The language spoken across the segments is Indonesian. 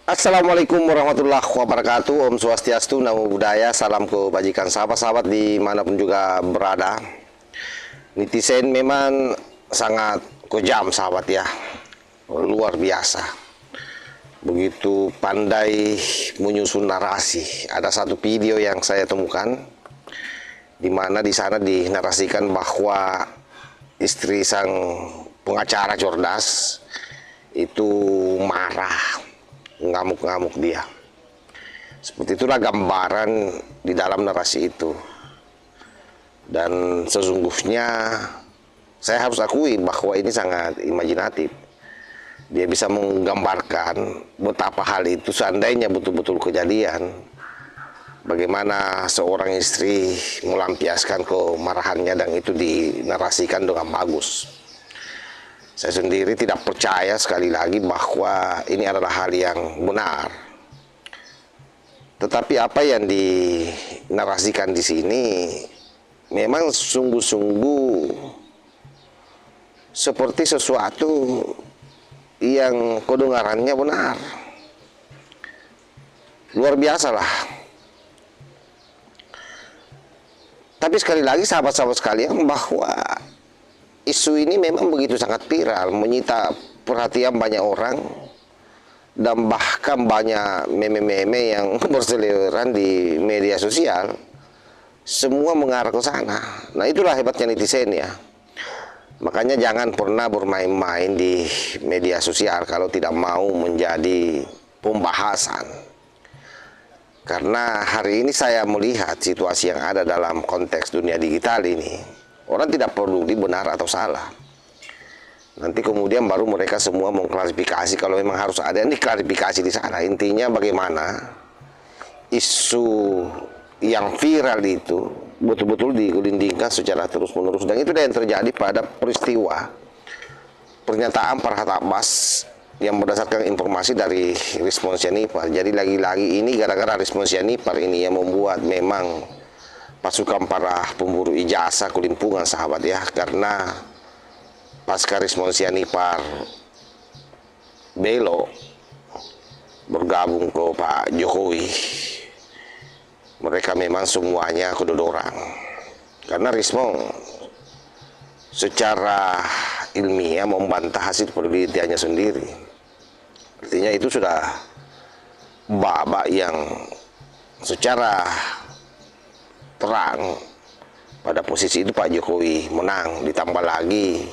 Assalamualaikum warahmatullahi wabarakatuh. Om Swastiastu, Namo Buddhaya. Salam kebajikan sahabat-sahabat dimanapun juga berada. Netizen memang sangat kejam sahabat ya, luar biasa. Begitu pandai menyusun narasi. Ada satu video yang saya temukan, di mana di sana dinarasikan bahwa istri sang pengacara cerdas itu marah, ngamuk-ngamuk dia. Seperti itulah gambaran di dalam narasi itu. Dan sesungguhnya saya harus akui bahwa ini sangat imajinatif. Dia bisa menggambarkan betapa hal itu seandainya betul-betul kejadian, bagaimana seorang istri melampiaskan kemarahannya, dan itu dinarasikan dengan bagus. Saya sendiri tidak percaya sekali lagi bahwa ini adalah hal yang benar. Tetapi apa yang dinarasikan di sini memang sungguh-sungguh seperti sesuatu yang kedengarannya benar. Luar biasa lah. Tapi sekali lagi sahabat-sahabat sekalian, bahwa isu ini memang begitu sangat viral, menyita perhatian banyak orang, dan bahkan banyak meme-meme yang berseliweran di media sosial. Semua mengarah ke sana. Nah, itulah hebatnya netizen ya. Makanya jangan pernah bermain-main di media sosial kalau tidak mau menjadi pembahasan. Karena hari ini saya melihat situasi yang ada dalam konteks dunia digital ini, orang tidak perlu benar atau salah. Nanti kemudian baru mereka semua mengklarifikasi, kalau memang harus ada yang diklarifikasi di sana. Intinya bagaimana isu yang viral itu betul-betul digelindingkan secara terus-menerus. Dan itu yang terjadi pada peristiwa pernyataan Farhad Abbas yang berdasarkan informasi dari Rismon Sianipar. Jadi lagi-lagi ini gara-gara Rismon Sianipar ini yang membuat memang pasukan para pemburu ijazah kelimpungan sahabat ya. Karena pasca Rismon Sianipar belok bergabung ke Pak Jokowi, mereka memang semuanya kedodoran. Karena Rismon secara ilmiah membantah hasil penelitiannya sendiri. Artinya itu sudah babak yang secara terang pada posisi itu Pak Jokowi menang. Ditambah lagi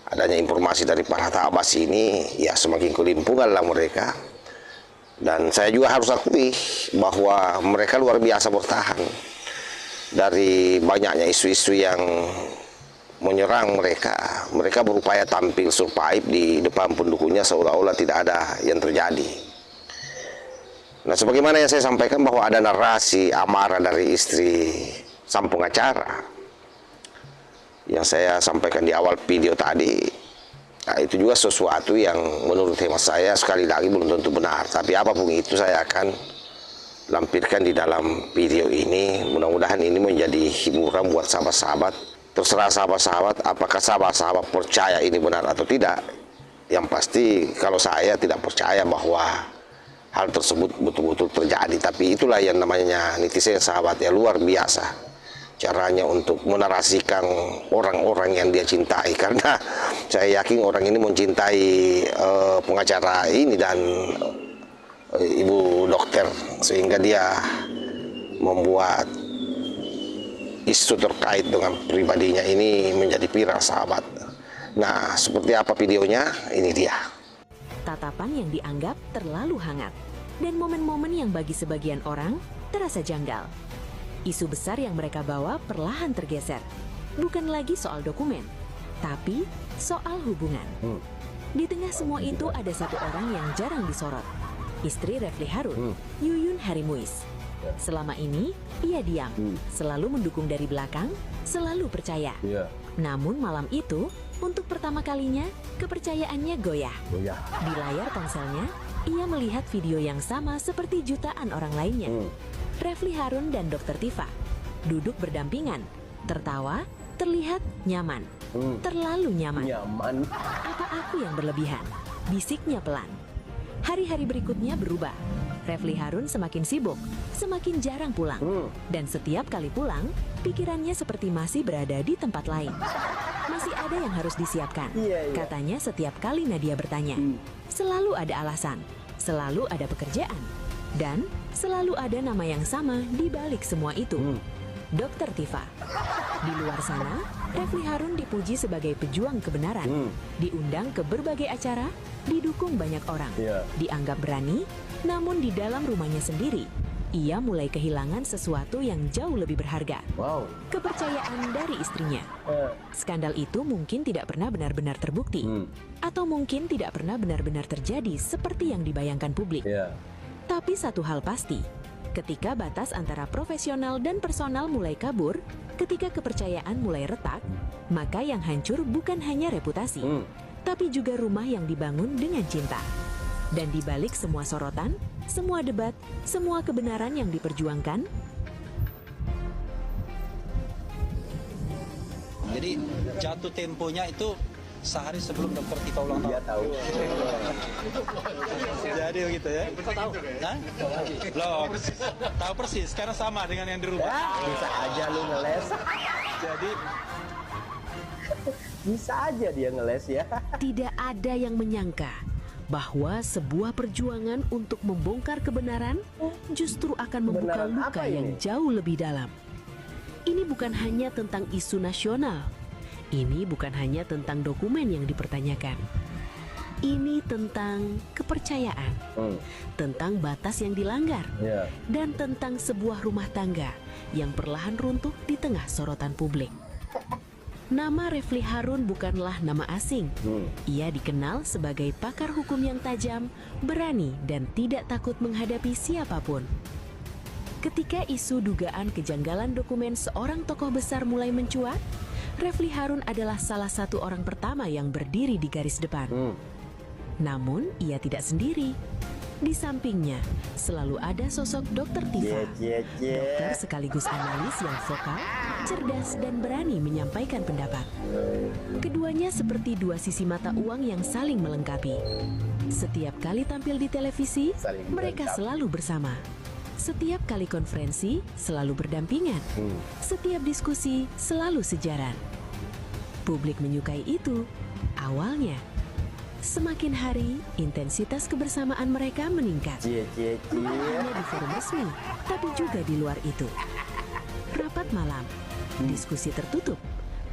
adanya informasi dari Farhad Abbas ini, ya semakin kelimpungan lah mereka. Dan saya juga harus akui bahwa mereka luar biasa bertahan dari banyaknya isu-isu yang menyerang mereka. Mereka berupaya tampil survive di depan pendukungnya seolah-olah tidak ada yang terjadi. Nah, sebagaimana yang saya sampaikan bahwa ada narasi amarah dari istri sang pengacara yang saya sampaikan di awal video tadi. Nah, itu juga sesuatu yang menurut hemat saya sekali lagi belum tentu benar. Tapi apapun itu saya akan lampirkan di dalam video ini. Mudah-mudahan ini menjadi hiburan buat sahabat-sahabat. Terserah sahabat-sahabat apakah sahabat-sahabat percaya ini benar atau tidak. Yang pasti kalau saya tidak percaya bahwa hal tersebut betul-betul terjadi. Tapi itulah yang namanya netizen sahabat ya, luar biasa caranya untuk menarasikan orang-orang yang dia cintai. Karena saya yakin orang ini mencintai pengacara ini dan ibu dokter, sehingga dia membuat isu terkait dengan pribadinya ini menjadi viral sahabat. Nah, seperti apa videonya? Ini dia. Tatapan yang dianggap terlalu hangat dan momen-momen yang bagi sebagian orang terasa janggal. Isu besar yang mereka bawa perlahan tergeser. Bukan lagi soal dokumen, tapi soal hubungan. Di tengah semua itu ada satu orang yang jarang disorot. Istri Refly Harun, Yuyun Harimuis. Selama ini, ia diam, selalu mendukung dari belakang, selalu percaya. Namun malam itu, untuk pertama kalinya, kepercayaannya goyah. Di layar ponselnya, ia melihat video yang sama seperti jutaan orang lainnya. Refly Harun dan Dr. Tifa duduk berdampingan, tertawa, terlihat nyaman. Terlalu nyaman. Apa aku yang berlebihan? Bisiknya pelan. Hari-hari berikutnya berubah. Refli Harun semakin sibuk, semakin jarang pulang. Dan setiap kali pulang, pikirannya seperti masih berada di tempat lain. Masih ada yang harus disiapkan. Katanya setiap kali Nadia bertanya, selalu ada alasan, selalu ada pekerjaan, dan selalu ada nama yang sama di balik semua itu. Dr. Tifa. Di luar sana, Refli Harun dipuji sebagai pejuang kebenaran, diundang ke berbagai acara, didukung banyak orang, dianggap berani, namun di dalam rumahnya sendiri, ia mulai kehilangan sesuatu yang jauh lebih berharga. Kepercayaan dari istrinya. Skandal itu mungkin tidak pernah benar-benar terbukti, atau mungkin tidak pernah benar-benar terjadi seperti yang dibayangkan publik. Tapi satu hal pasti, ketika batas antara profesional dan personal mulai kabur, ketika kepercayaan mulai retak, maka yang hancur bukan hanya reputasi, tapi juga rumah yang dibangun dengan cinta. Dan di balik semua sorotan, semua debat, semua kebenaran yang diperjuangkan, jadi jatuh temponya itu sehari sebelum Dr. Tifa ulang tahun. Dia tahu. Jadi begitu ya. Tahu? Hah? Loh, tahu persis. Karena sama dengan yang dirubah. Bisa aja lu ngeles. Jadi Bisa aja dia ngeles ya. tidak ada yang menyangka bahwa sebuah perjuangan untuk membongkar kebenaran justru akan membuka Kebenaran luka apa yang ini? jauh lebih dalam. Ini bukan hanya tentang isu nasional. Ini bukan hanya tentang dokumen yang dipertanyakan. Ini tentang kepercayaan, tentang batas yang dilanggar, dan tentang sebuah rumah tangga yang perlahan runtuh di tengah sorotan publik. Nama Refli Harun bukanlah nama asing. Ia dikenal sebagai pakar hukum yang tajam, berani, dan tidak takut menghadapi siapapun. Ketika isu dugaan kejanggalan dokumen seorang tokoh besar mulai mencuat, Refli Harun adalah salah satu orang pertama yang berdiri di garis depan. Namun, ia tidak sendiri. Di sampingnya, selalu ada sosok Dr. Tifa. Dokter sekaligus analis yang vokal, cerdas, dan berani menyampaikan pendapat. Keduanya seperti dua sisi mata uang yang saling melengkapi. Setiap kali tampil di televisi, mereka selalu bersama. Setiap kali konferensi, selalu berdampingan. Setiap diskusi, selalu sejaran. Publik menyukai itu. Awalnya, semakin hari, intensitas kebersamaan mereka meningkat. Bukan hanya di forum resmi, tapi juga di luar itu. Rapat malam, diskusi tertutup,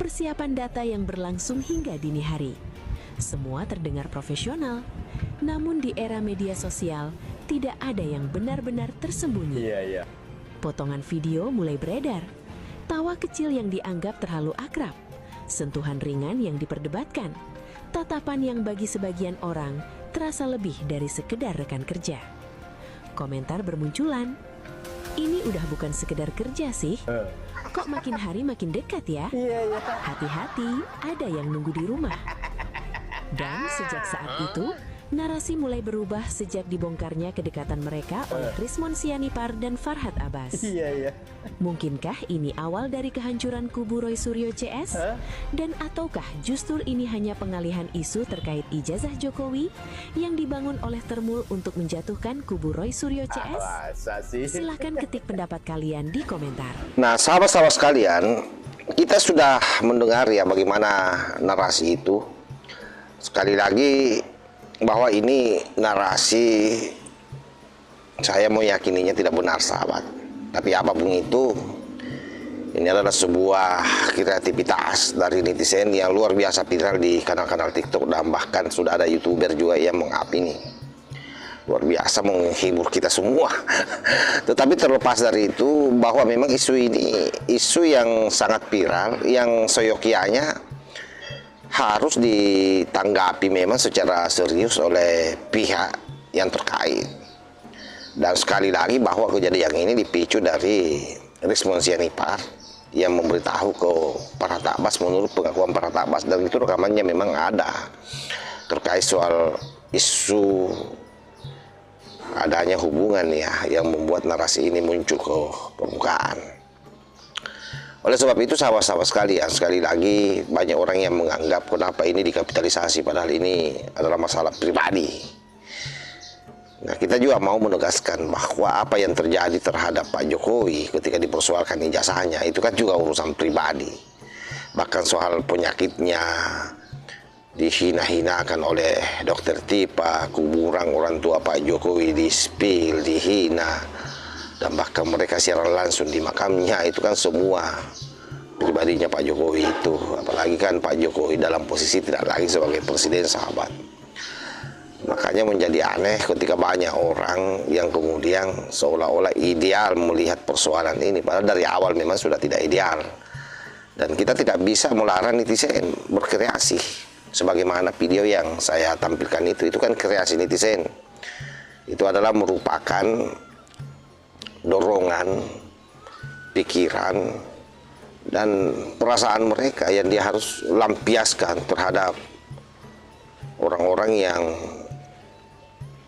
persiapan data yang berlangsung hingga dini hari. Semua terdengar profesional, namun di era media sosial, tidak ada yang benar-benar tersembunyi. Potongan video mulai beredar, tawa kecil yang dianggap terlalu akrab, sentuhan ringan yang diperdebatkan, tatapan yang bagi sebagian orang terasa lebih dari sekedar rekan kerja. Komentar bermunculan, ini udah bukan sekedar kerja sih, kok makin hari makin dekat ya? Hati-hati, ada yang nunggu di rumah. Dan sejak saat itu, narasi mulai berubah sejak dibongkarnya kedekatan mereka oleh Rismon Sianipar dan Farhad Abbas. Mungkinkah ini awal dari kehancuran kubu Roy Suryo CS? Dan ataukah justru ini hanya pengalihan isu terkait ijazah Jokowi yang dibangun oleh Termul untuk menjatuhkan kubu Roy Suryo CS? Silahkan ketik pendapat kalian di komentar. Nah, sahabat-sahabat sekalian, kita sudah mendengar ya bagaimana narasi itu. Sekali lagi, bahwa ini narasi saya meyakininya tidak benar, sahabat. Tapi apapun itu, ini adalah sebuah kreativitas dari netizen yang luar biasa viral di kanal-kanal TikTok, dan bahkan sudah ada YouTuber juga yang meng-up ini. Luar biasa menghibur kita semua. Tetapi terlepas dari itu, bahwa memang isu ini isu yang sangat viral, yang seyogyanya harus ditanggapi memang secara serius oleh pihak yang terkait. Dan sekali lagi bahwa kejadian ini dipicu dari Rismon Sianipar yang memberitahu ke Farhad Abbas menurut pengakuan Farhad Abbas, dan itu rekamannya memang ada terkait soal isu adanya hubungan ya yang membuat narasi ini muncul ke permukaan. Oleh sebab itu, sahabat-sahabat sekalian, sekali lagi banyak orang yang menganggap kenapa ini dikapitalisasi, padahal ini adalah masalah pribadi. Nah, kita juga mau menegaskan bahwa apa yang terjadi terhadap Pak Jokowi ketika dipersoalkan ijazahnya itu kan juga urusan pribadi. Bahkan soal penyakitnya dihina-hinakan oleh dokter Tipa, kuburan orang tua Pak Jokowi di-spill, dihina, dan bahkan mereka siaran langsung di makamnya. Itu kan semua pribadinya Pak Jokowi itu. Apalagi kan Pak Jokowi dalam posisi tidak lagi sebagai presiden, sahabat. Makanya menjadi aneh ketika banyak orang yang kemudian seolah-olah ideal melihat persoalan ini, padahal dari awal memang sudah tidak ideal. Dan kita tidak bisa melarang netizen berkreasi. Sebagaimana video yang saya tampilkan itu kan kreasi netizen. Itu adalah merupakan dorongan, pikiran, dan perasaan mereka yang dia harus lampiaskan terhadap orang-orang yang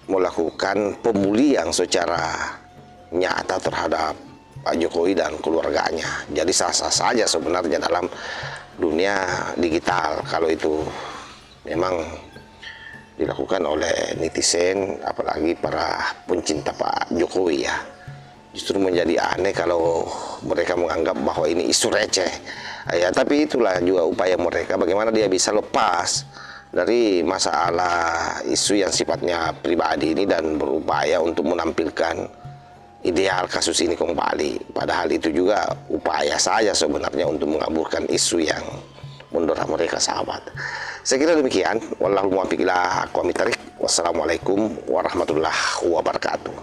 melakukan pemulihan secara nyata terhadap Pak Jokowi dan keluarganya. Jadi sah-sah saja sebenarnya dalam dunia digital kalau itu memang dilakukan oleh netizen, apalagi para pencinta Pak Jokowi ya. Justru menjadi aneh kalau mereka menganggap bahwa ini isu receh. Ya, tapi itulah juga upaya mereka bagaimana dia bisa lepas dari masalah isu yang sifatnya pribadi ini dan berupaya untuk menampilkan ideal kasus ini kembali. Padahal itu juga upaya saja sebenarnya untuk mengaburkan isu yang mendorong mereka, sahabat. Saya kira demikian. Wallahul muwaffiq ila aqwamit thariq. Wassalamualaikum warahmatullahi wabarakatuh.